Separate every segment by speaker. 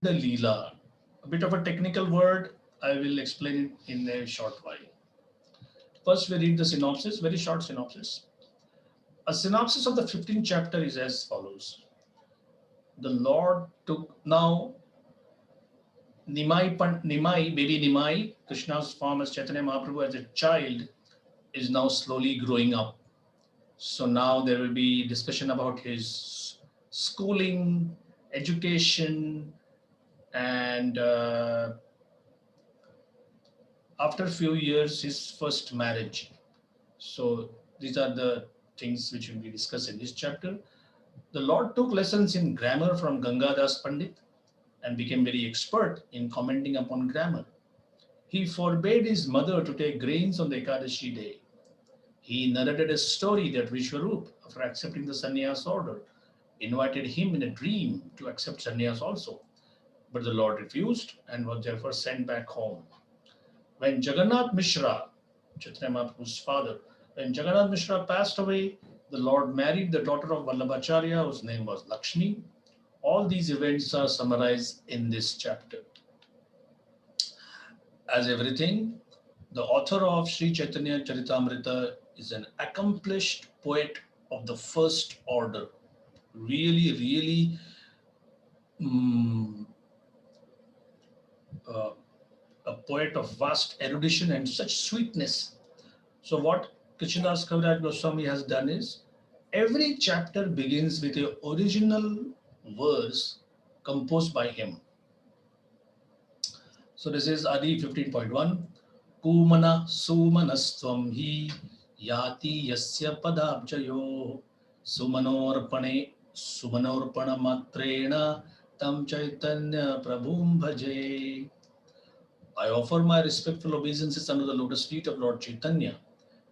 Speaker 1: Leela. A bit of a technical word. I will explain it in a short while. First, we read the synopsis, very short synopsis. A synopsis of the 15th chapter is as follows. The Lord took now Nimai, baby Nimai, Krishna's form as Chaitanya Mahaprabhu as a child, is now slowly growing up. So now there will be discussion about his schooling, education, and after a few years, his first marriage. So these are the things which will be discussed in this chapter. The Lord took lessons in grammar from Gangadas Pandit and became very expert in commenting upon grammar. He forbade his mother to take grains on the Ekadashi day. He narrated a story that Vishwarup, after accepting the sannyas order, invited him in a dream to accept sannyas also. But the Lord refused and was therefore sent back home. When Jagannath Mishra, Chaitanya Mahaprabhu's father, when Jagannath Mishra passed away, the Lord married the daughter of Vallabhacharya, whose name was Lakshmi. All these events are summarized in this chapter. As everything, the author of Sri Chaitanya Charitamrita is an accomplished poet of the first order. Really, mm, uh, a poet of vast erudition and such sweetness. So, what Krishnadas Kaviraj Goswami has done is every chapter begins with a original verse composed by him. So this is Adi 15.1. Kumana sumanastvam hi yati yasya padabjayo sumanorpane sumanorpana matrena tam chaitanya prabhum bhaje. I offer my respectful obeisances under the lotus feet of Lord Chaitanya,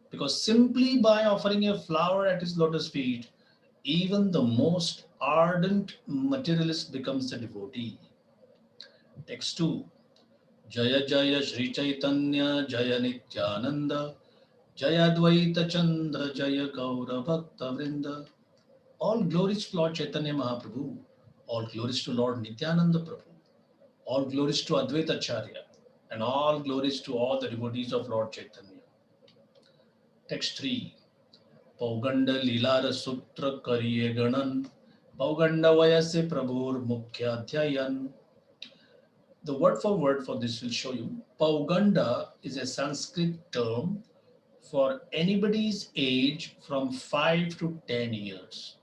Speaker 1: because simply by offering a flower at his lotus feet, even the most ardent materialist becomes a devotee. Text 2. Jaya Jaya Sri Chaitanya Jaya Nityananda Jaya Dvaita Chandra Jaya Gaura Bhakta Vrinda. All glories to Lord Chaitanya Mahaprabhu. All glories to Lord Nityananda Prabhu. All glories to Advaita Acharya. And all glories to all the devotees of Lord Chaitanya. Text 3. Pauganda Lilara Sutra Kariye Ganan Pauganda Vayase Prabhur Mukhya Dhyayan. The word for this will show you. Pauganda is a Sanskrit term for anybody's age from 5 to 10 years.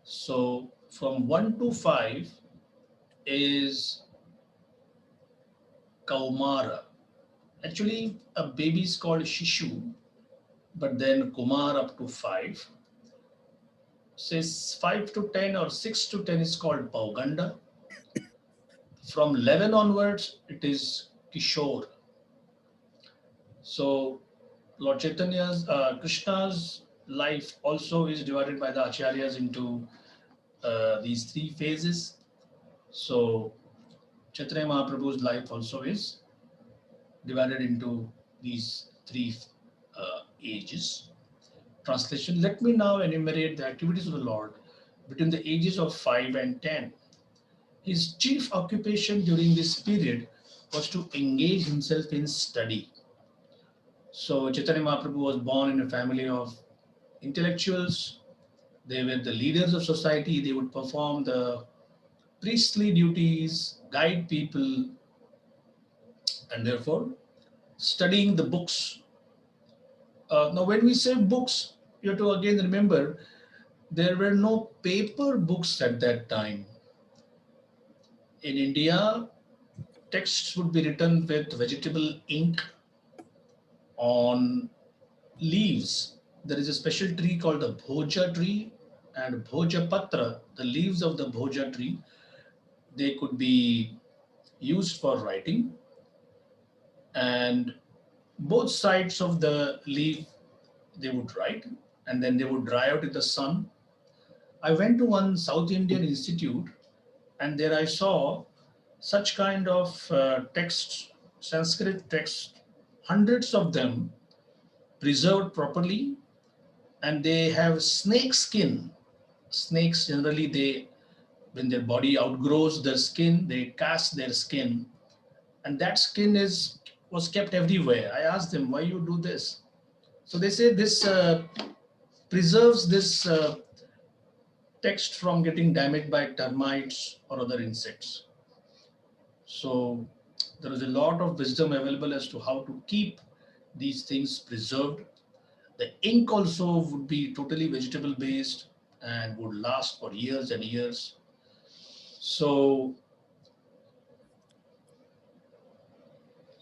Speaker 1: So from 1 to 5 is Kaumara. Actually, a baby is called Shishu, but then Kumar up to 5. Says 5 to 10 or 6 to 10 is called Pauganda. From 11 onwards, it is Kishore. So Lord Chaitanya's, Krishna's life also is divided by the acharyas into these three phases. So Chaitanya Mahaprabhu's life also is divided into these three ages. Translation. Let me now enumerate the activities of the Lord between the ages of 5 and 10. His chief occupation during this period was to engage himself in study. So Chaitanya Mahaprabhu was born in a family of intellectuals. They were the leaders of society. They would perform the priestly duties, guide people, and therefore studying the books. Now, when we say books, you have to again remember there were no paper books at that time. In India, texts would be written with vegetable ink on leaves. There is a special tree called the Bhoja tree and Bhoja Patra, the leaves of the Bhoja tree. They could be used for writing, and both sides of the leaf they would write, and then they would dry out in the sun. I went to one South Indian institute, and there I saw such kind of texts, Sanskrit texts, hundreds of them preserved properly, and they have snake skin. Snakes generally they when their body outgrows their skin, they cast their skin, and that skin was kept everywhere. I asked them, why you do this? So they say this preserves this text from getting damaged by termites or other insects. So there is a lot of wisdom available as to how to keep these things preserved. The ink also would be totally vegetable based and would last for years and years. So,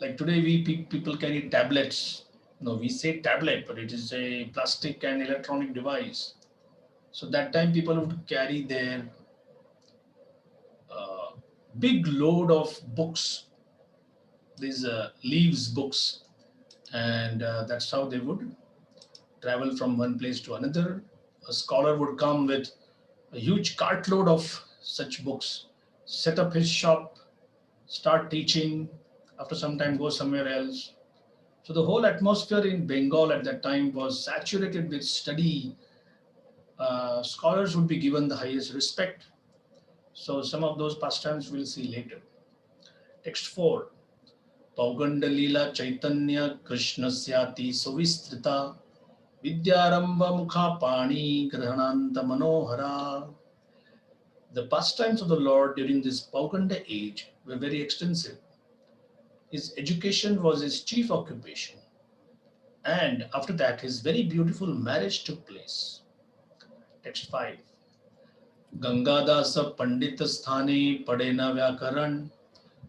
Speaker 1: like today, people carry tablets. No, we say tablet, but it is a plastic and electronic device. So that time, people would carry their uh, big load of books, these leaves books, and that's how they would travel from one place to another. A scholar would come with a huge cartload of such books, set up his shop, start teaching, after some time go somewhere else. So the whole atmosphere in Bengal at that time was saturated with study. Scholars would be given the highest respect. So some of those pastimes we'll see later. Text 4. Pauganda Leela Chaitanya Krishna Syati Suvistrita Vidyaramba Mukha Pani Grahananta Manohara. The pastimes of the Lord during this Pauganda age were very extensive. His education was his chief occupation. And after that, his very beautiful marriage took place. Text 5. Gangadasa Pandita Sthane Padena Vyakaran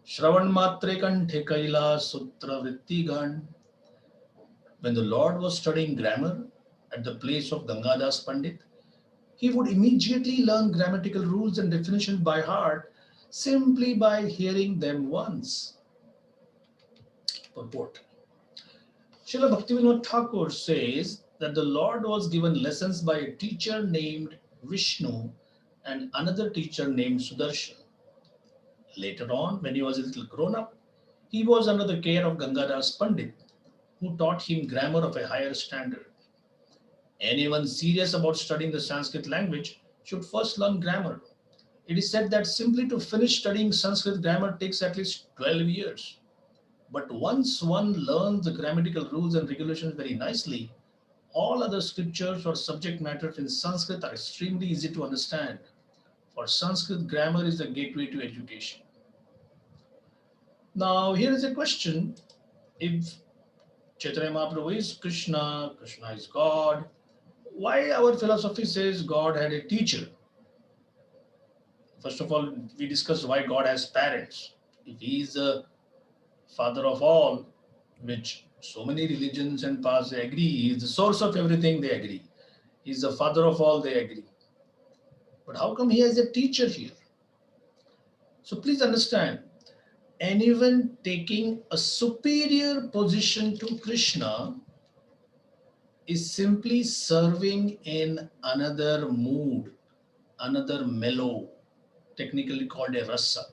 Speaker 1: Shravan Matre Kanthe Kaila Sutra Vritti Gan. When the Lord was studying grammar at the place of Gangadas Pandit, he would immediately learn grammatical rules and definitions by heart simply by hearing them once. Purport. Srila Bhaktivinoda Thakur says that the Lord was given lessons by a teacher named Vishnu and another teacher named Sudarshan. Later on, when he was a little grown up, he was under the care of Gangadas Pandit, who taught him grammar of a higher standard. Anyone serious about studying the Sanskrit language should first learn grammar. It is said that simply to finish studying Sanskrit grammar takes at least 12 years. But once one learns the grammatical rules and regulations very nicely, all other scriptures or subject matters in Sanskrit are extremely easy to understand. For Sanskrit, grammar is the gateway to education. Now, here is a question. If Chaitanya Mahaprabhu is Krishna, Krishna is God, why our philosophy says God had a teacher? First of all, we discussed why God has parents. If he is the father of all, which so many religions and paths they agree, he is the source of everything, they agree. He is the father of all, they agree. But how come he has a teacher here? So please understand, anyone taking a superior position to Krishna is simply serving in another mood, another mellow, technically called a rasa.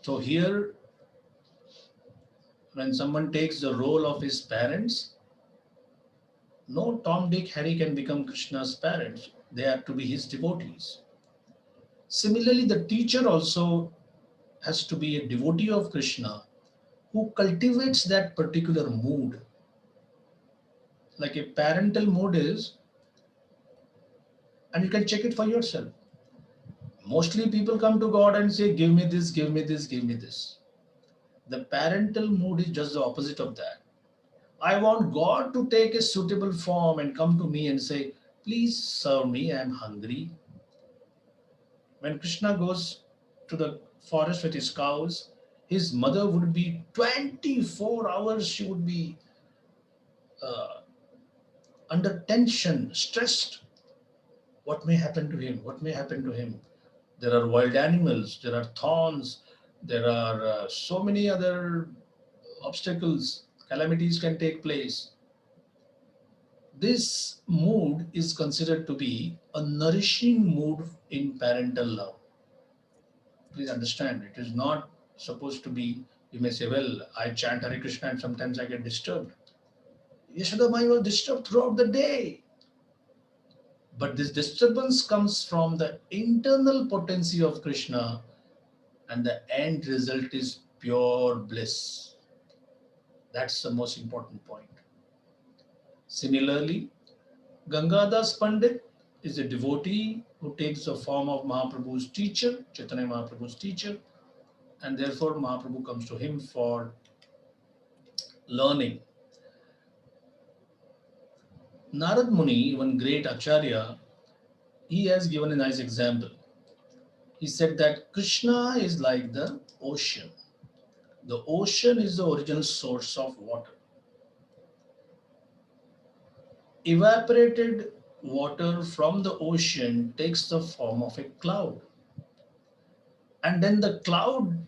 Speaker 1: So here, when someone takes the role of his parents, no Tom, Dick, Harry can become Krishna's parents. They are to be his devotees. Similarly, the teacher also has to be a devotee of Krishna who cultivates that particular mood. Like a parental mood is, and you can check it for yourself. Mostly people come to God and say, give me this, give me this, give me this. The parental mood is just the opposite of that. I want God to take a suitable form and come to me and say, please serve me, I am hungry. When Krishna goes to the forest with his cows, his mother would be 24 hours, she would be uh, under tension, stressed. What may happen to him? What may happen to him? There are wild animals, there are thorns, there are so many other obstacles, calamities can take place. This mood is considered to be a nourishing mood in parental love. Please understand, it is not supposed to be, you may say, well, I chant Hare Krishna and sometimes I get disturbed. Yashoda Mai was disturbed throughout the day. But this disturbance comes from the internal potency of Krishna, and the end result is pure bliss. That's the most important point. Similarly, Gangadas Pandit is a devotee who takes the form of Mahaprabhu's teacher, Chaitanya Mahaprabhu's teacher, and therefore Mahaprabhu comes to him for learning. Narad Muni, one great Acharya, he has given a nice example. He said that Krishna is like the ocean. The ocean is the original source of water. Evaporated water from the ocean takes the form of a cloud. And then the cloud,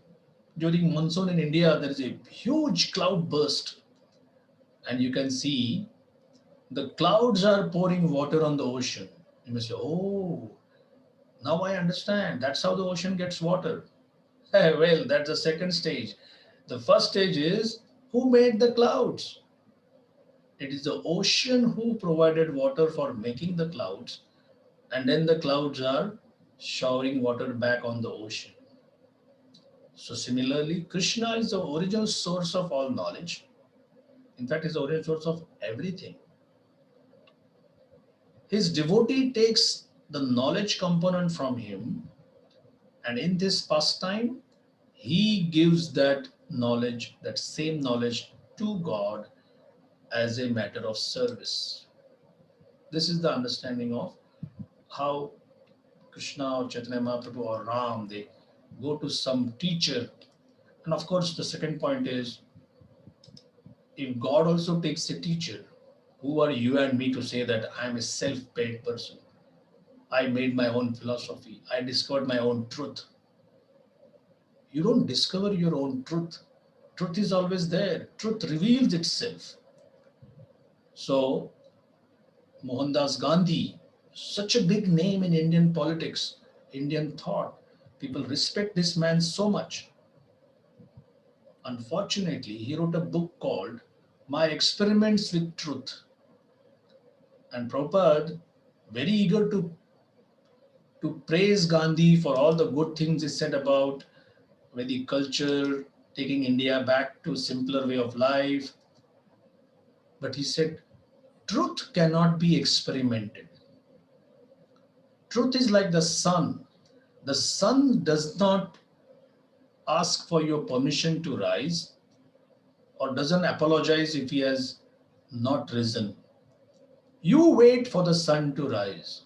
Speaker 1: during monsoon in India, there is a huge cloud burst. And you can see the clouds are pouring water on the ocean. You may say, oh, now I understand. That's how the ocean gets water. Well, that's the second stage. The first stage is who made the clouds? It is the ocean who provided water for making the clouds, and then the clouds are showering water back on the ocean. So, similarly, Krishna is the original source of all knowledge. In fact, is the original source of everything. His devotee takes the knowledge component from him, and in this pastime, he gives that knowledge, that same knowledge to God as a matter of service. This is the understanding of how Krishna or Chaitanya Mahaprabhu or Ram, they go to some teacher. And of course, the second point is if God also takes a teacher, who are you and me to say that I am a self paid person? I made my own philosophy, I discovered my own truth. You don't discover your own truth. Truth is always there, truth reveals itself. So, Mohandas Gandhi, such a big name in Indian politics, Indian thought. People respect this man so much. Unfortunately, he wrote a book called My Experiments with Truth. And Prabhupada, very eager to praise Gandhi for all the good things he said about Vedic culture, taking India back to a simpler way of life. But he said, truth cannot be experimented. Truth is like the sun. The sun does not ask for your permission to rise or doesn't apologize if he has not risen. You wait for the sun to rise.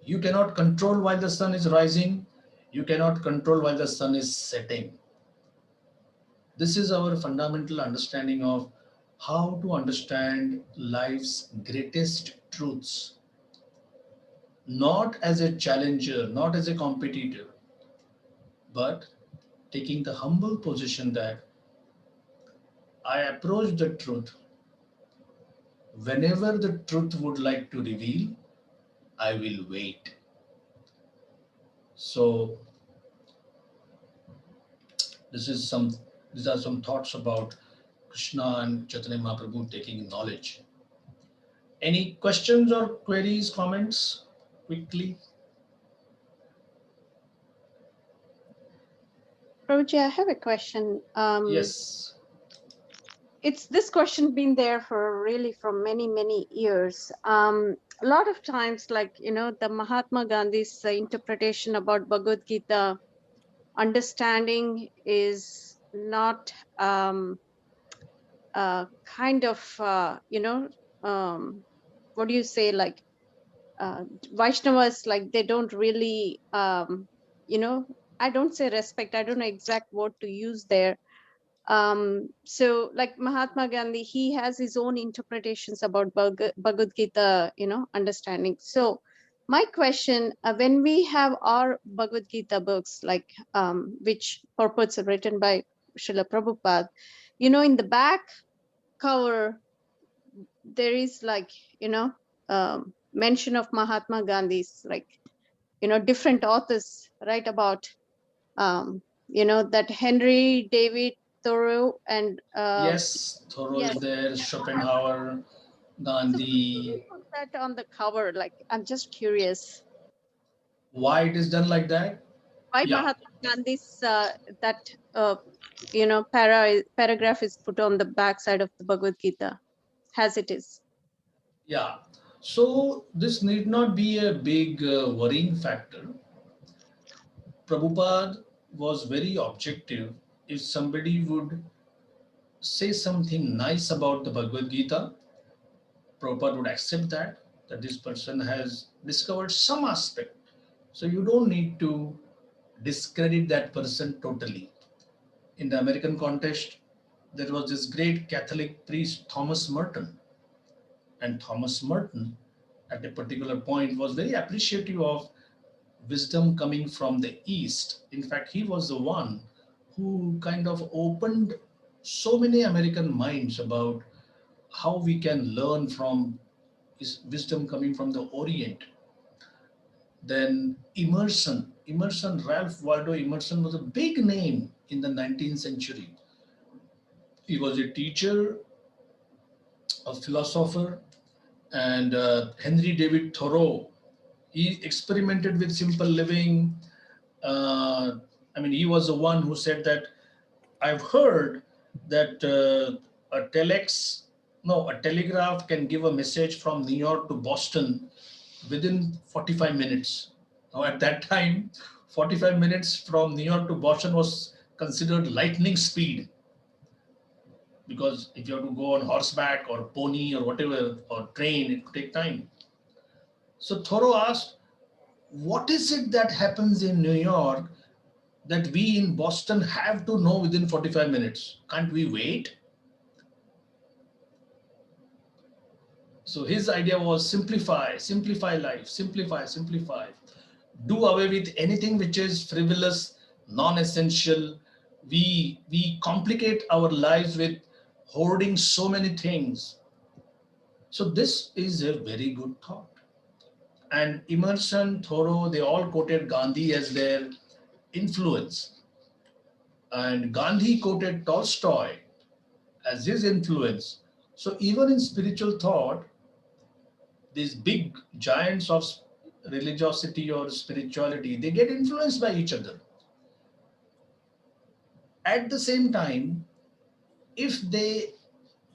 Speaker 1: You cannot control while the sun is rising. You cannot control while the sun is setting. This is our fundamental understanding of how to understand life's greatest truths. Not as a challenger, not as a competitor, but taking the humble position that I approach the truth whenever the truth would like to reveal, I will wait. So this is some these are some thoughts about Krishna and Chaitanya Mahaprabhu taking knowledge. Any questions or queries, comments quickly?
Speaker 2: Prabhuji, I have a question.
Speaker 1: Yes.
Speaker 2: It's this question been there for really from many years. A lot of times, like, the Mahatma Gandhi's interpretation about Bhagavad Gita, understanding is not kind of, what do you say, like, Vaishnavas, like, they don't really, you know, I don't say respect, I don't know exact word to use there. So like Mahatma Gandhi, he has his own interpretations about Bhagavad Gita, understanding. So my question, when we have our Bhagavad Gita books, like which purports are written by Srila Prabhupada, in the back cover there is, like, mention of Mahatma Gandhi's, like, different authors write about that Henry David Thoreau and
Speaker 1: Yes, Thoreau
Speaker 2: yes,
Speaker 1: is there, Schopenhauer, Gandhi.
Speaker 2: that on the cover? Like, I'm just curious.
Speaker 1: Why it is done like that?
Speaker 2: Why
Speaker 1: Yeah,
Speaker 2: Mahatma Gandhi's that paragraph is put on the back side of the Bhagavad Gita as it is?
Speaker 1: yeah. So this need not be a big worrying factor. Prabhupada was very objective. If somebody would say something nice about the Bhagavad Gita, Prabhupada would accept that this person has discovered some aspect. So you don't need to discredit that person totally. In the American context, there was this great Catholic priest, Thomas Merton. And Thomas Merton, at a particular point, was very appreciative of wisdom coming from the East. In fact, he was the one who kind of opened so many American minds about how we can learn from wisdom coming from the Orient. Then Ralph Waldo Emerson was a big name in the 19th century. He was a teacher, a philosopher, and Henry David Thoreau. He experimented with simple living. Uh, I mean, he was the one who said that I've heard that a telegraph can give a message from New York to Boston within 45 minutes. Now, at that time, 45 minutes from New York to Boston was considered lightning speed, because if you have to go on horseback or pony or whatever, or train, it could take time. So Thoreau asked, what is it that happens in New York that we in Boston have to know within 45 minutes? Can't we wait? So his idea was simplify life, simplify. Do away with anything which is frivolous, non-essential. We complicate our lives with hoarding so many things. So this is a very good thought. And Emerson, Thoreau, they all quoted Gandhi as their influence. And Gandhi quoted Tolstoy as his influence. So even in spiritual thought, these big giants of religiosity or spirituality, they get influenced by each other. At the same time, if they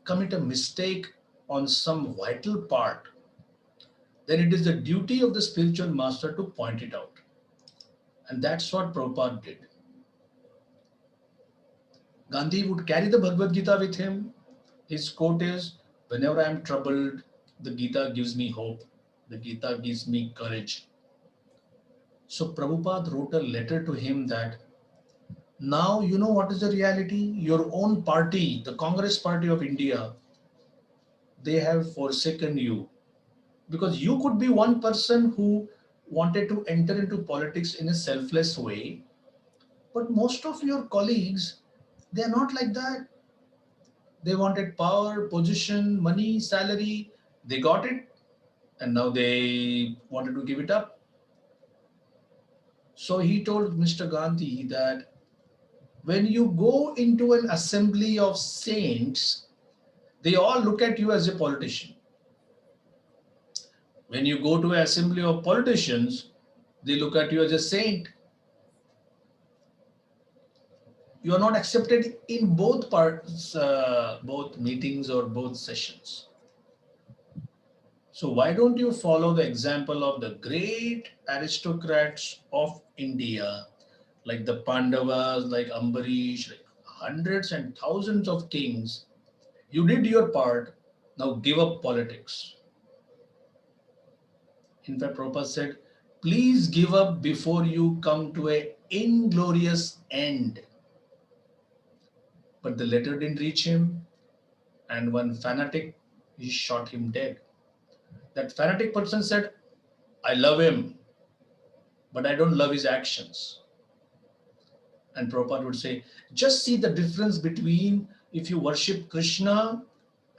Speaker 1: commit a mistake on some vital part, then it is the duty of the spiritual master to point it out. And that's what Prabhupada did. Gandhi would carry the Bhagavad Gita with him. His quote is, whenever I am troubled, the Gita gives me hope. The Gita gives me courage. So Prabhupada wrote a letter to him that now you know what is the reality. Your own party, the Congress Party of India, they have forsaken you. Because you could be one person who wanted to enter into politics in a selfless way, but most of your colleagues, they are not like that. They wanted power, position, money, salary. They got it, and now they wanted to give it up. So he told Mr. Gandhi that when you go into an assembly of saints, they all look at you as a politician. When you go to an assembly of politicians, they look at you as a saint. You are not accepted in both parts, both meetings or both sessions. So why don't you follow the example of the great aristocrats of India, like the Pandavas, like Ambarish, like hundreds and thousands of kings? You did your part, now give up politics. In fact, Prabhupada said, please give up before you come to an inglorious end. But the letter didn't reach him, and one fanatic, he shot him dead. That fanatic person said, I love him, but I don't love his actions. And Prabhupada would say, just see the difference between if you worship Krishna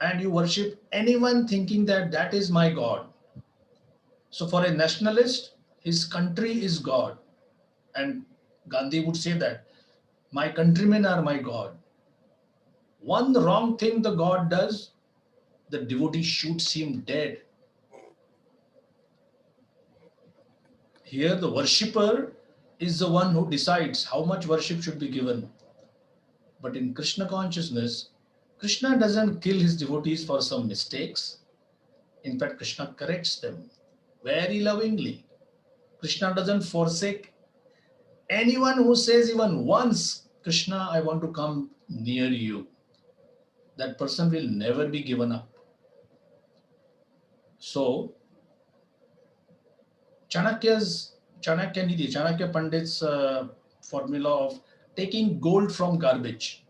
Speaker 1: and you worship anyone thinking that that is my God. So for a nationalist, his country is God. And Gandhi would say that, my countrymen are my God. One wrong thing the God does, the devotee shoots him dead. Here the worshipper is the one who decides how much worship should be given. But in Krishna consciousness, Krishna doesn't kill his devotees for some mistakes. In fact, Krishna corrects them very lovingly. Krishna doesn't forsake anyone who says even once, Krishna, I want to come near you. That person will never be given up. So, Chanakya Pandit's formula of taking gold from garbage.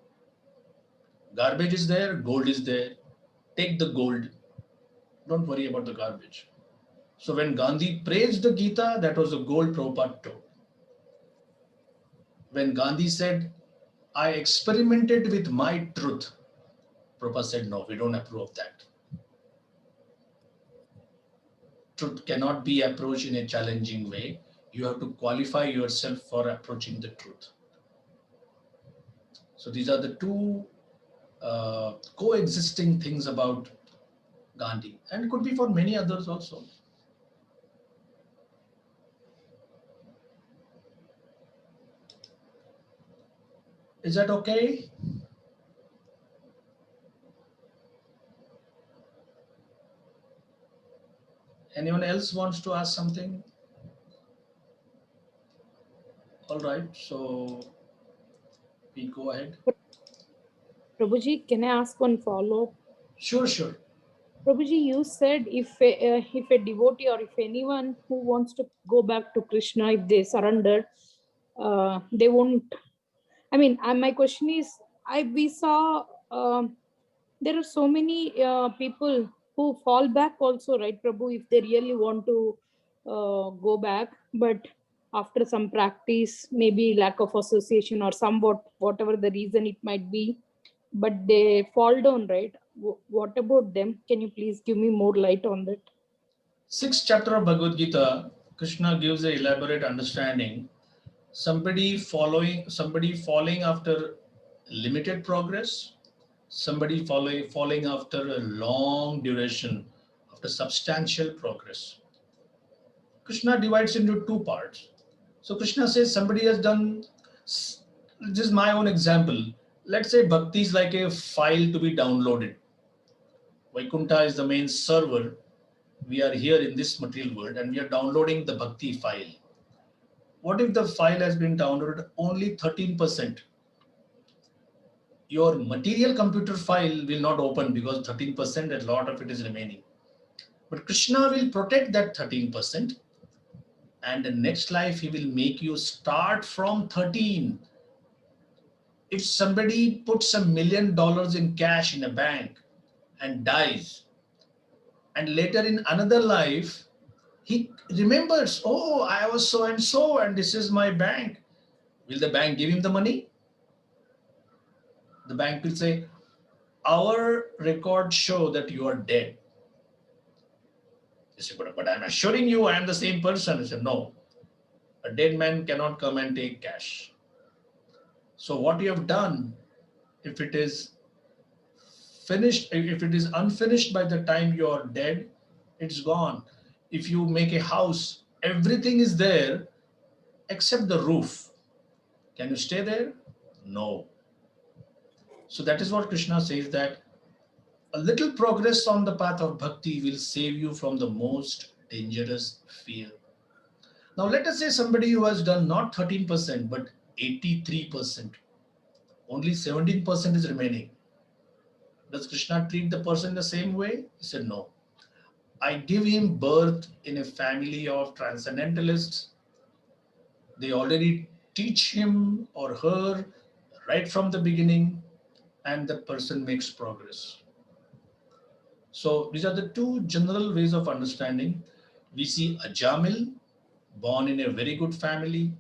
Speaker 1: Garbage is there, gold is there. Take the gold. Don't worry about the garbage. So when Gandhi praised the Gita, that was the gold Prabhupada told. When Gandhi said, I experimented with my truth, Prabhupada said, no, we don't approve of that. Truth cannot be approached in a challenging way. You have to qualify yourself for approaching the truth. So these are the two coexisting things about Gandhi, and it could be for many others also. Is that okay? Anyone else wants to ask something? All right, so we go ahead.
Speaker 3: Prabhuji, can I ask one follow-up?
Speaker 1: Sure, sure.
Speaker 3: Prabhuji, you said if a devotee or if anyone who wants to go back to Krishna, if they surrender, they won't. I mean, my question is, we saw there are so many people who fall back also, right, Prabhu, if they really want to go back, but after some practice, maybe lack of association or somewhat, whatever the reason it might be, but they fall down, right? What about them? Can you please give me more light on that?
Speaker 1: 6th chapter of Bhagavad Gita, Krishna gives an elaborate understanding. Somebody falling after limited progress, somebody falling after a long duration, after substantial progress. Krishna divides into two parts. So Krishna says somebody has done, this is my own example. Let's say bhakti is like a file to be downloaded. Vaikuntha is the main server. We are here in this material world and we are downloading the bhakti file. What if the file has been downloaded only 13%? Your material computer file will not open because 13%, a lot of it is remaining. But Krishna will protect that 13%, and the next life he will make you start from 13. If somebody puts $1 million in cash in a bank and dies, and later in another life he remembers, oh, I was so and this is my bank, will the bank give him the money? The bank will say, our records show that you are dead. They say, but I'm assuring you I am the same person. I said, no, a dead man cannot come and take cash. So what you have done, if it is finished, if it is unfinished by the time you are dead, it's gone. If you make a house, everything is there except the roof. Can you stay there? No. So that is what Krishna says, that a little progress on the path of bhakti will save you from the most dangerous fear. Now let us say somebody who has done not 13% but 83%. Only 17% is remaining. Does Krishna treat the person the same way? He said, no. I give him birth in a family of transcendentalists. They already teach him or her right from the beginning, and the person makes progress. So these are the two general ways of understanding. We see Ajamil, born in a very good family,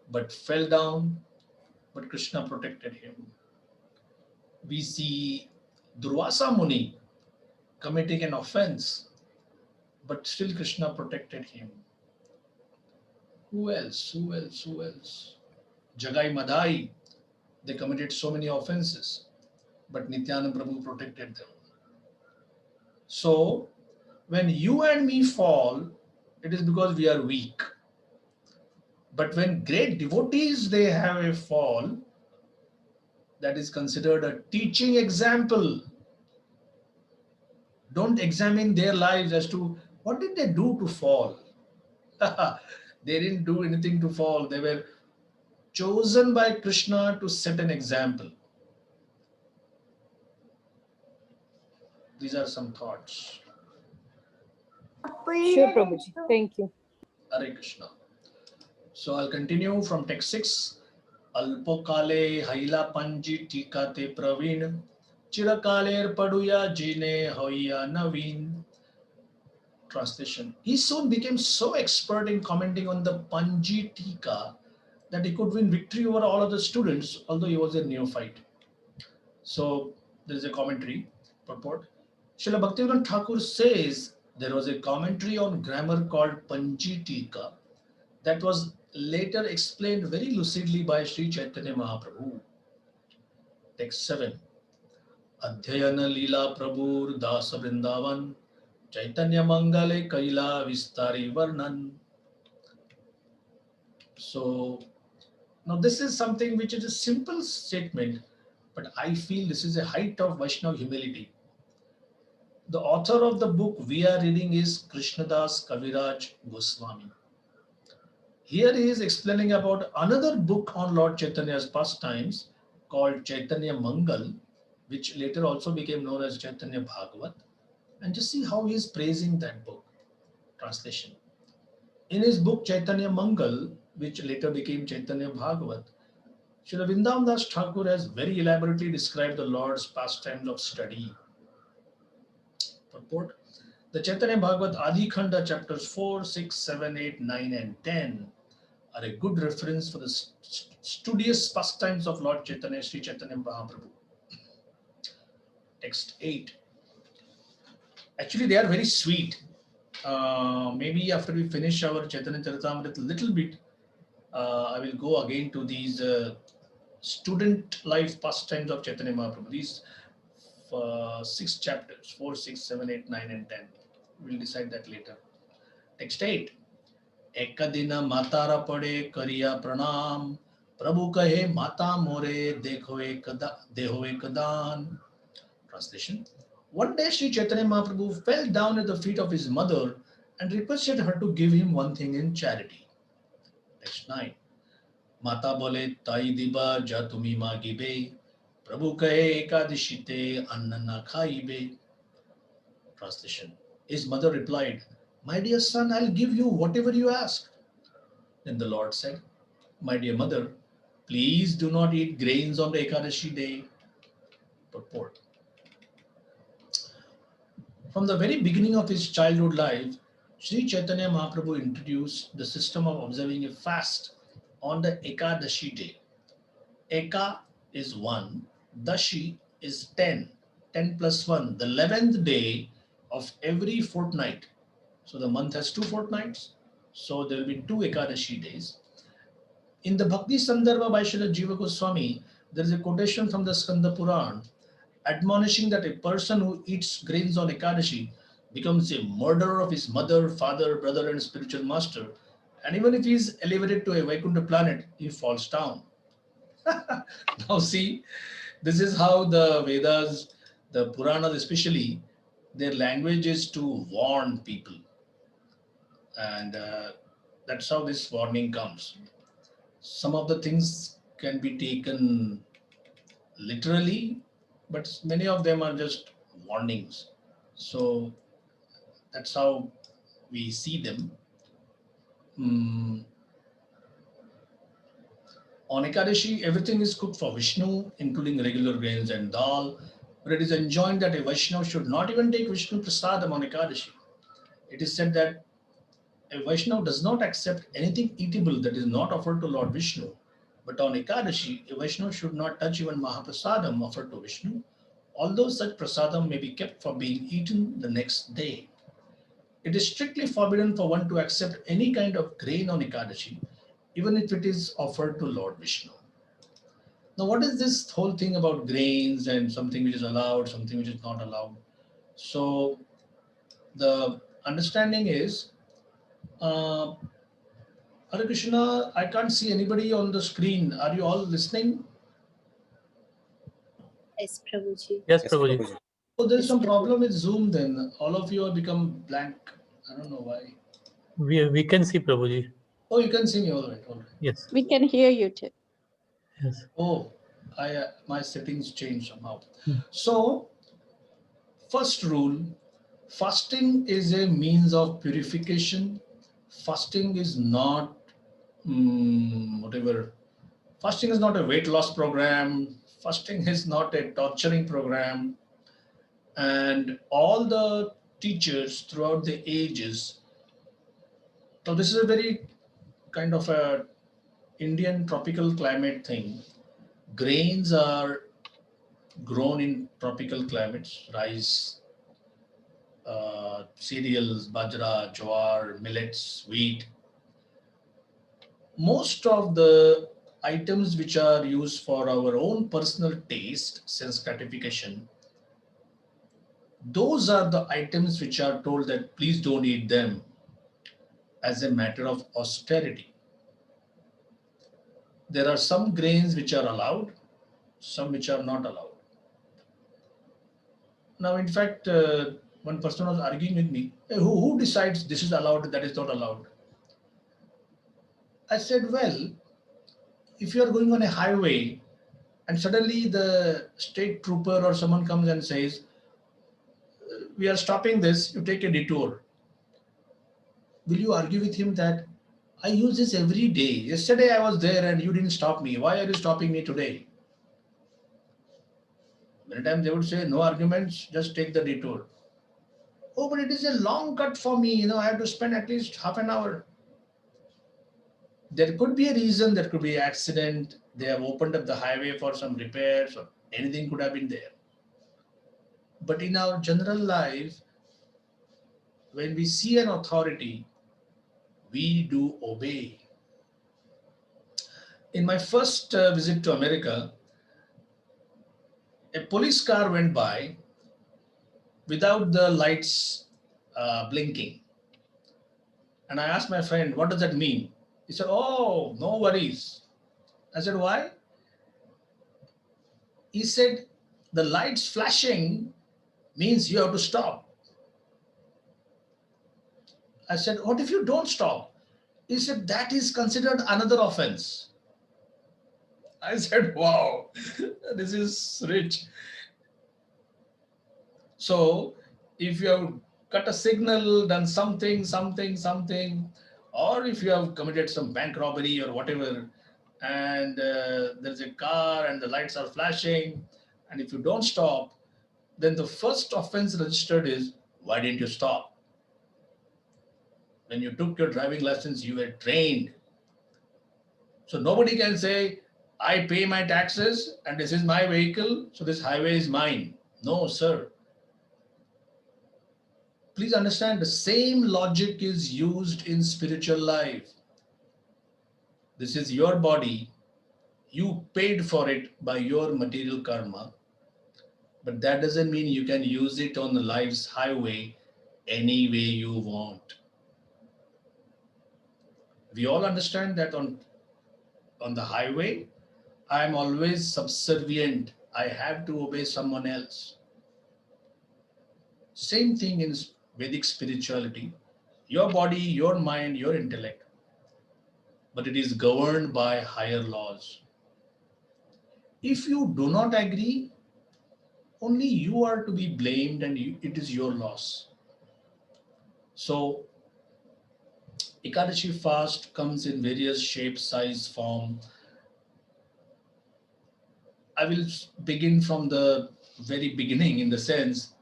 Speaker 1: but fell down, but Krishna protected him. We see Durvasa Muni committing an offense, but still Krishna protected him. Who else? Jagai Madai, they committed so many offenses, but Nityananda Prabhu protected them. So when you and me fall, it is because we are weak. But when great devotees they have a fall, that is considered a teaching example. Don't examine their lives as to what did they do to fall. They didn't do anything to fall. They were chosen by Krishna to set an example. These are some thoughts.
Speaker 3: Sure, Prabhuji. Thank you.
Speaker 1: Hare Krishna. So I'll continue from text 6. Alpokale haila panji tika te praveen. Chirakaler paduya jine hoya naveen. Translation. He soon became so expert in commenting on the Panji Tika that he could win victory over all other students, although he was a neophyte. So there is a commentary purport. Srila Bhaktivinoda Thakur says there was a commentary on grammar called Panji Tika that was later explained very lucidly by Sri Chaitanya Mahaprabhu. Text 7. Adhyayana Leela Prabhur Dasa Vrindavan Chaitanya Mangale Kaila Vistari Varnan. So now this is something which is a simple statement, but I feel this is a height of Vaishnava humility. The author of the book we are reading is Krishnadas Kaviraj Goswami. Here he is explaining about another book on Lord Chaitanya's pastimes called Chaitanya Mangal, which later also became known as Chaitanya Bhagavat. And just see how he is praising that book. Translation. In his book Chaitanya Mangal, which later became Chaitanya Bhagavat, Srila Vrindavan Das Thakur has very elaborately described the Lord's pastimes of study. Purport. The Chaitanya Bhagavat Adi Khanda chapters 4, 6, 7, 8, 9 and 10 are a good reference for the studious pastimes of Lord Chaitanya, Sri Chaitanya Mahaprabhu. Text 8. Actually, they are very sweet. Maybe after we finish our Chaitanya Charitamrita a little bit, I will go again to these student life pastimes of Chaitanya Mahaprabhu. These 6 chapters, 4, 6, 7, 8, 9 and 10. We'll decide that later. Text 8. Ekadina matara pade kariya pranam Prabhu kahe mata more dekho ekadan. Translation. One day Sri Chaitanya Mahaprabhu fell down at the feet of his mother and requested her to give him one thing in charity. Text 9. Mata bole tai diba ja tumi magibe Prabhu kahe ekadishite anna na khaibe. Translation. His mother replied, "My dear son, I'll give you whatever you ask." Then the Lord said, "My dear mother, please do not eat grains on the Ekadashi day." Purport. From the very beginning of his childhood life, Sri Chaitanya Mahaprabhu introduced the system of observing a fast on the Ekadashi day. Eka is 1, Dashi is 10, 10 plus 1, the 11th day of every fortnight. So the month has 2 fortnights, so there will be 2 Ekadashi days. In the Bhakti Sandarbha by Srila Jiva Goswami, there is a quotation from the Skanda Puran admonishing that a person who eats grains on Ekadashi becomes a murderer of his mother, father, brother, and spiritual master. And even if he is elevated to a Vaikuntha planet, he falls down. Now, see, this is how the Vedas, the Puranas especially, their language is to warn people. And that's how this warning comes. Some of the things can be taken literally, but many of them are just warnings. So that's how we see them. On Ekadashi, everything is cooked for Vishnu, including regular grains and dal. But it is enjoined that a Vaishnava should not even take Vishnu Prasadam on Ekadashi. It is said that a Vaishnava does not accept anything eatable that is not offered to Lord Vishnu. But on Ekadashi, a Vaishnava should not touch even Mahaprasadam offered to Vishnu, although such prasadam may be kept for being eaten the next day. It is strictly forbidden for one to accept any kind of grain on Ekadashi, even if it is offered to Lord Vishnu. Now, what is this whole thing about grains and something which is allowed, something which is not allowed? So, the understanding is Uh, Hare Krishna, I can't see anybody on the screen. Are you all listening?
Speaker 4: Yes, Prabhuji.
Speaker 5: Yes,
Speaker 6: Yes,
Speaker 5: Prabhuji.
Speaker 6: Prabhuji.
Speaker 1: Oh, there's
Speaker 4: Yes,
Speaker 1: some
Speaker 4: Prabhuji.
Speaker 1: problem with Zoom then. All of you have become blank. I don't know why.
Speaker 5: We can see Prabhuji.
Speaker 1: Oh, you can see me. All right. All right.
Speaker 5: Yes.
Speaker 2: We can hear you too.
Speaker 5: Yes.
Speaker 1: Oh, my settings changed somehow.
Speaker 5: Hmm.
Speaker 1: So, first rule, fasting is a means of purification. Fasting is not whatever. Fasting is not a weight loss program. Fasting is not a torturing program. And all the teachers throughout the ages. So this is a very kind of a Indian tropical climate thing. Grains are grown in tropical climates, rice, cereals, bajra, jowar, millets, wheat. Most of the items which are used for our own personal taste, sense gratification, those are the items which are told that please don't eat them as a matter of austerity. There are some grains which are allowed, some which are not allowed. Now, in fact, one person was arguing with me, "Hey, who decides this is allowed, that is not allowed?" I said, well, if you are going on a highway and suddenly the state trooper or someone comes and says, we are stopping this, you take a detour. Will you argue with him that I use this every day? Yesterday I was there and you didn't stop me. Why are you stopping me today? Many times they would say, no arguments, just take the detour. Oh, but it is a long cut for me. I have to spend at least half an hour. There could be a reason, there could be an accident. They have opened up the highway for some repairs or anything could have been there. But in our general life, when we see an authority, we do obey. In my first visit to America, a police car went by without the lights blinking. And I asked my friend, what does that mean? He said, oh, no worries. I said, why? He said, the lights flashing means you have to stop. I said, what if you don't stop? He said, that is considered another offense. I said, wow, this is rich. So if you have cut a signal, done something, or if you have committed some bank robbery or whatever, and there's a car and the lights are flashing, and if you don't stop, then the first offense registered is, why didn't you stop? When you took your driving license, you were trained. So nobody can say, I pay my taxes and this is my vehicle, so this highway is mine. No, sir. Please understand the same logic is used in spiritual life. This is your body. You paid for it by your material karma. But that doesn't mean you can use it on the life's highway any way you want. We all understand that on the highway, I am always subservient. I have to obey someone else. Same thing in Vedic spirituality. Your body, your mind, your intellect, but it is governed by higher laws. If you do not agree, only you are to be blamed and it is your loss. So, Ekadashi fast comes in various shapes, size, form. I will begin from the very beginning in the sense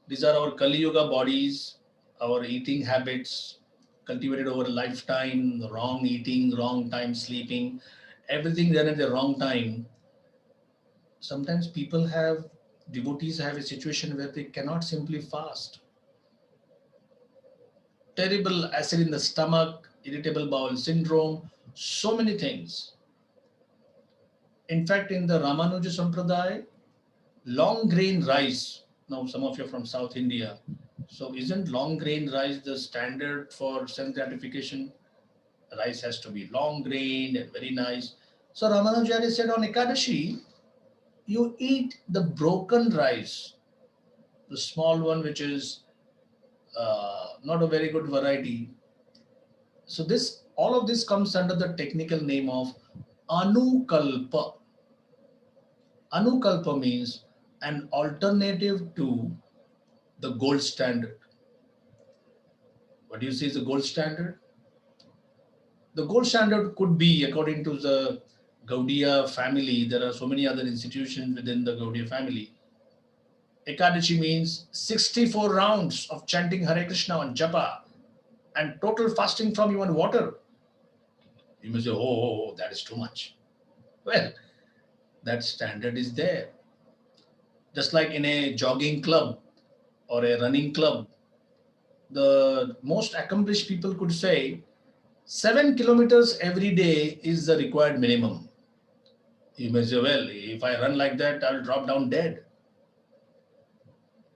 Speaker 1: these are our Kali Yuga bodies, our eating habits, cultivated over a lifetime, the wrong eating, wrong time sleeping, everything done at the wrong time. Sometimes devotees have a situation where they cannot simply fast. Terrible acid in the stomach, irritable bowel syndrome, so many things. In fact, in the Ramanuja Sampradaya, long grain rice, now some of you are from South India, So isn't long grain rice the standard for self gratification? Rice has to be long grained and very nice. So Ramanujacharya said on Ekadashi, you eat the broken rice, the small one which is not a very good variety. So this all of this comes under the technical name of Anukalpa. Anukalpa means an alternative to the gold standard. What do you say is the gold standard? The gold standard could be, according to the Gaudiya family, there are so many other institutions within the Gaudiya family. Ekadashi means 64 rounds of chanting Hare Krishna on japa and total fasting from even water. You may say, oh, that is too much. Well, that standard is there. Just like in a jogging club or a running club, the most accomplished people could say 7 kilometers every day is the required minimum. You may say, well, if I run like that, I'll drop down dead.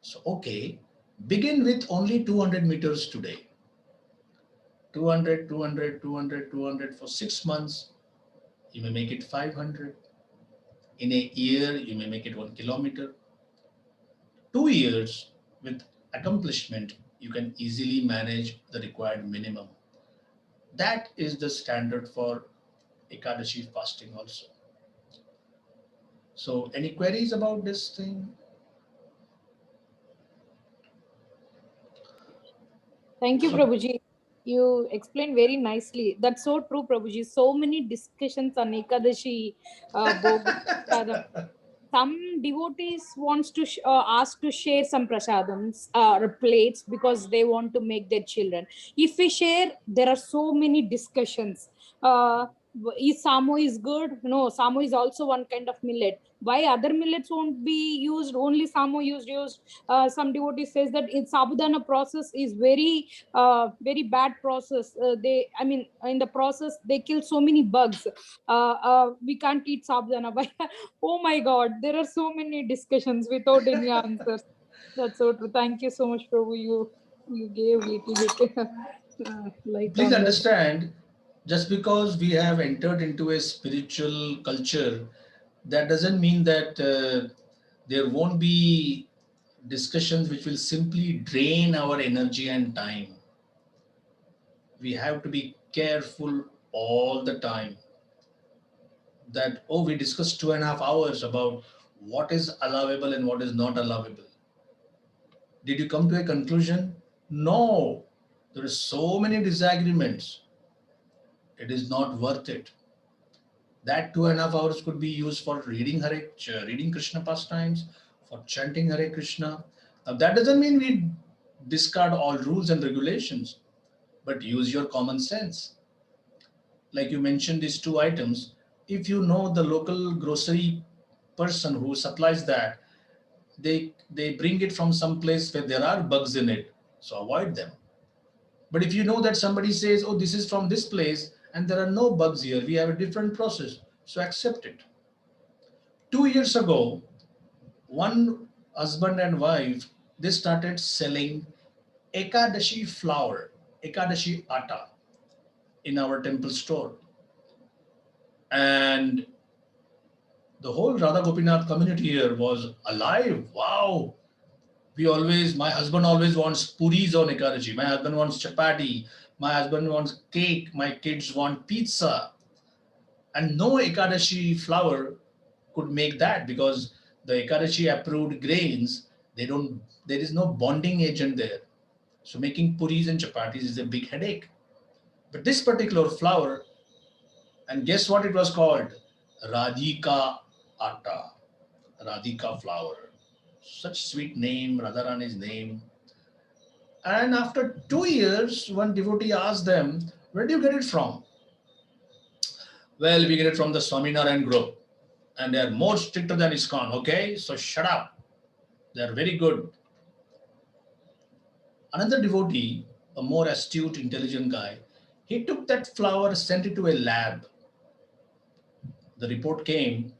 Speaker 1: So, okay, begin with only 200 meters today. 200, 200, 200, 200 for 6 months. You may make it 500. In a year, you may make it 1 kilometer. 2 years with accomplishment, you can easily manage the required minimum. That is the standard for Ekadashi fasting also. So, any queries about this thing?
Speaker 3: Thank you,
Speaker 1: So,
Speaker 3: Prabhuji. You explained very nicely. That's so true, Prabhuji. So many discussions on Ekadashi, Bhog. Some devotees wants to ask to share some prasadams or plates because they want to make their children. If we share, there are so many discussions. Is samo is good? No, samo is also one kind of millet. Why other millets won't be used? Only samo used. Some devotees says that in sabudana process is very bad process. I mean, in the process they kill so many bugs. We can't eat sabudana. Why? Oh my God, there are so many discussions without any answers. That's so true. Thank you so much, Prabhu. You gave little bit light
Speaker 1: please
Speaker 3: on that.
Speaker 1: understand, just because we have entered into a spiritual culture, that doesn't mean that there won't be discussions which will simply drain our energy and time. We have to be careful all the time that, oh, we discussed 2.5 hours about what is allowable and what is not allowable. Did you come to a conclusion? No. There are so many disagreements. It is not worth it. That 2.5 hours could be used for reading Krishna pastimes, for chanting Hare Krishna. Now, that doesn't mean we discard all rules and regulations, but use your common sense. Like you mentioned, these two items, if you know the local grocery person who supplies that, they bring it from some place where there are bugs in it, so avoid them. But if you know that somebody says, oh, this is from this place and there are no bugs here, we have a different process, so accept it. 2 years ago, one husband and wife, they started selling Ekadashi flour, Ekadashi atta in our temple store. And the whole Radha Gopinath community here was alive. Wow. My husband always wants puris on Ekadashi. My husband wants chapati. My husband wants cake. My kids want pizza. And no Ekadashi flour could make that because the Ekadashi approved grains, there is no bonding agent there. So making puris and chapatis is a big headache. But this particular flour, and guess what it was called? Radhika atta, Radhika flour. Such sweet name, Radharani's name. And after 2 years, one devotee asked them, where do you get it from? Well, we get it from the Swaminarayan group. And they are more stricter than ISKCON, okay? So shut up. They are very good. Another devotee, a more astute, intelligent guy, he took that flour, sent it to a lab. The report came,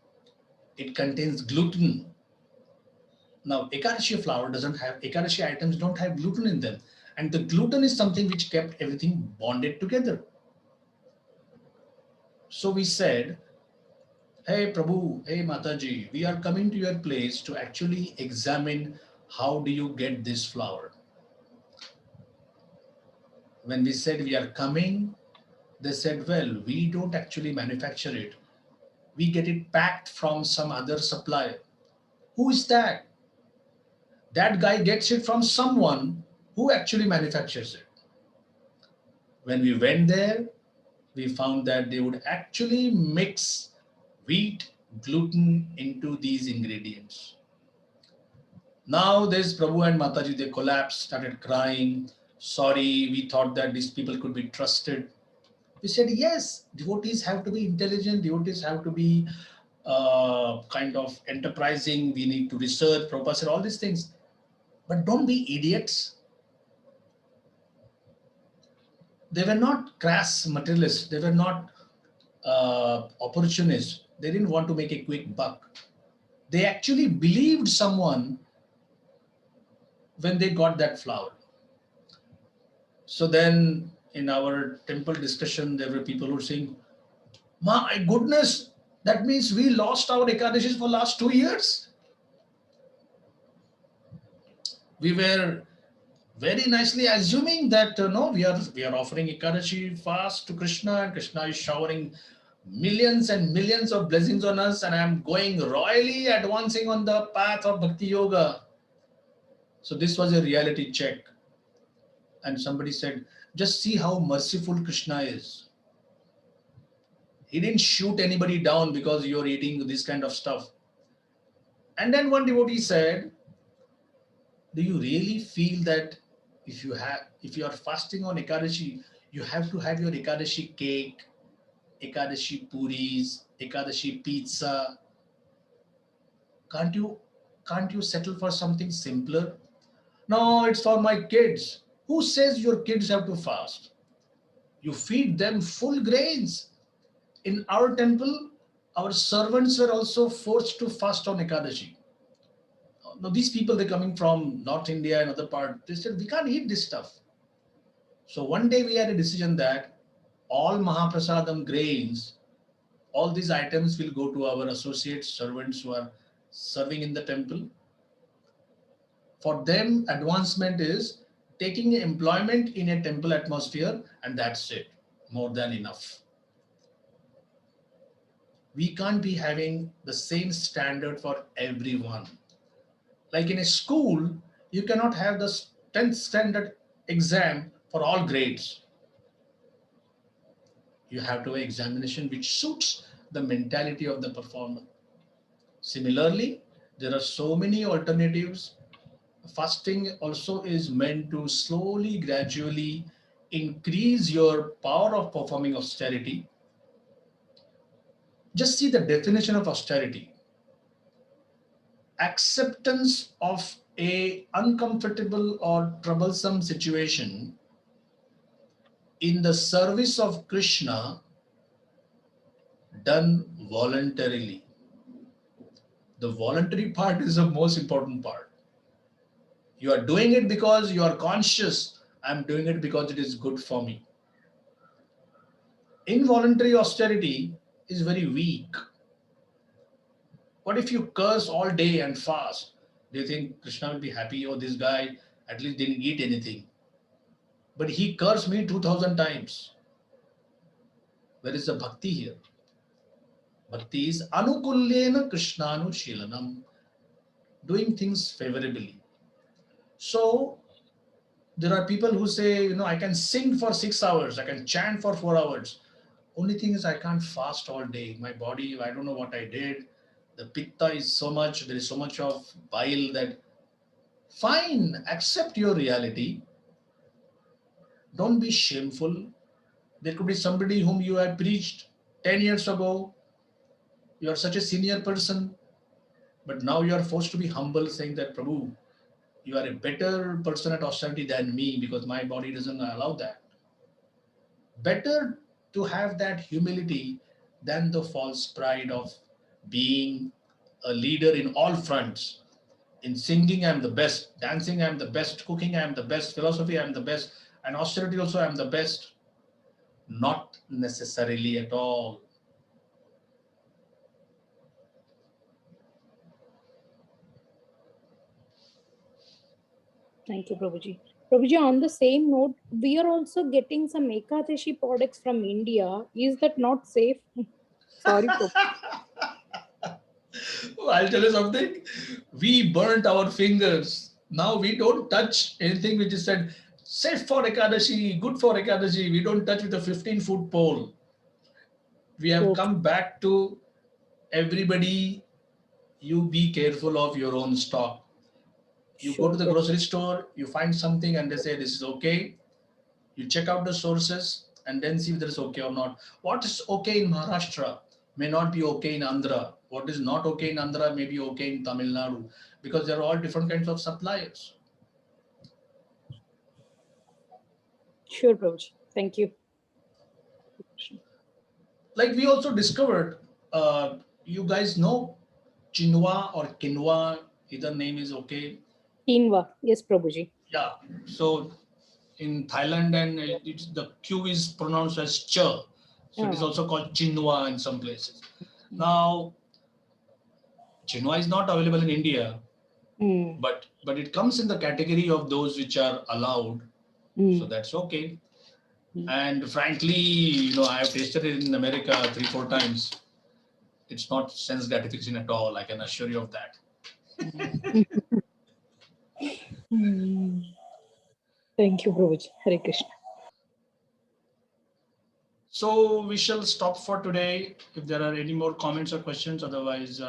Speaker 1: it contains gluten. Now, Ekadashi flour doesn't have, Ekadashi items don't have gluten in them. And the gluten is something which kept everything bonded together. So we said, hey Prabhu, hey Mataji, we are coming to your place to actually examine how do you get this flour. When we said we are coming, they said, well, we don't actually manufacture it. We get it packed from some other supplier. Who is that? That guy gets it from someone who actually manufactures it. When we went there, we found that they would actually mix wheat, gluten into these ingredients. Now there's Prabhu and Mataji, they collapsed, started crying. Sorry, we thought that these people could be trusted. We said, yes, devotees have to be intelligent, devotees have to be kind of enterprising, we need to research, Prabhupada said all these things. But don't be idiots. They were not crass materialists, they were not opportunists. They didn't want to make a quick buck. They actually believed someone when they got that flower. So then in our temple discussion, there were people who were saying, my goodness, that means we lost our Ekadashis for last 2 years. We were very nicely assuming that no, we are offering Ekadashi fast to Krishna, and Krishna is showering millions and millions of blessings on us, and I am going royally advancing on the path of Bhakti Yoga. So this was a reality check. And somebody said, just see how merciful Krishna is. He didn't shoot anybody down because you're eating this kind of stuff. And then one devotee said, do you really feel that if you are fasting on Ekadashi, you have to have your Ekadashi cake, Ekadashi puris, Ekadashi pizza? Can't you settle for something simpler? No, it's for my kids. Who says your kids have to fast? You feed them full grains. In our temple, our servants were also forced to fast on Ekadashi. Now these people, they're coming from North India and other part, they said, we can't eat this stuff. So one day we had a decision that all Mahaprasadam grains, all these items will go to our associates, servants who are serving in the temple. For them, advancement is taking employment in a temple atmosphere, and that's it, more than enough. We can't be having the same standard for everyone. Like in a school, you cannot have the 10th standard exam for all grades. You have to have an examination which suits the mentality of the performer. Similarly, there are so many alternatives. Fasting also is meant to slowly, gradually increase your power of performing austerity. Just see the definition of austerity. Acceptance of a uncomfortable or troublesome situation in the service of Krishna done voluntarily. The voluntary part is the most important part. You are doing it because you are conscious. I'm doing it because it is good for me. Involuntary austerity is very weak. What if you curse all day and fast? Do you think Krishna will be happy? Oh, this guy at least didn't eat anything. But he cursed me 2000 times. Where is the bhakti here? Bhakti is anukulyena krishnanu shilanam, doing things favorably. So there are people who say, I can sing for 6 hours, I can chant for 4 hours. Only thing is I can't fast all day. My body, I don't know what I did. The pitta is so much, there is so much of bile that, fine, accept your reality. Don't be shameful. There could be somebody whom you have preached 10 years ago. You are such a senior person, but now you are forced to be humble, saying that, Prabhu, you are a better person at austerity than me because my body doesn't allow that. Better to have that humility than the false pride of being a leader in all fronts. In singing, I'm the best. Dancing, I'm the best. Cooking, I'm the best. Philosophy, I'm the best. And austerity also, I'm the best. Not necessarily at all.
Speaker 3: Thank you, Prabhuji. Prabhuji, on the same note, we are also getting some Ekadashi products from India. Is that not safe? Sorry, Prabhuji.
Speaker 1: I'll tell you something. We burnt our fingers. Now we don't touch anything which is said safe for Ekadashi, good for Ekadashi. We don't touch with a 15-foot pole. We have
Speaker 3: Okay.
Speaker 1: come back to everybody. You be careful of your own stock. You go
Speaker 3: Sure,
Speaker 1: to the
Speaker 3: Prabhuji.
Speaker 1: grocery store, you find something and they say this is okay. You check out the sources and then see if there is okay or not. What is okay in Maharashtra may not be okay in Andhra. What is not okay in Andhra may be okay in Tamil Nadu, because there are all different kinds of suppliers.
Speaker 3: Sure, Prabhuji. Thank you.
Speaker 1: Like we also discovered, you guys know Chinua or Quinoa, either name is okay.
Speaker 3: Quinoa. Yes, Prabhuji.
Speaker 1: Yeah. So in Thailand, and the Q is pronounced as ch. So it is
Speaker 3: Ah.
Speaker 1: also called Chinua in some places. Now, Chinua is not available in India,
Speaker 3: Mm.
Speaker 1: but it comes in the category of those which are allowed. So
Speaker 3: Mm.
Speaker 1: that's okay.
Speaker 3: Mm.
Speaker 1: And frankly, I have tasted it in America 3-4 times. It's not sense gratification at all. I can assure you of that.
Speaker 3: Mm. Thank you, Prabhuji. Hare Krishna.
Speaker 1: So we shall stop for today. If there are any more comments or questions, otherwise,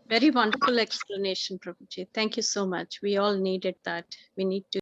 Speaker 2: Very wonderful explanation, Prabhuji. Thank you so much. We all needed that. We need to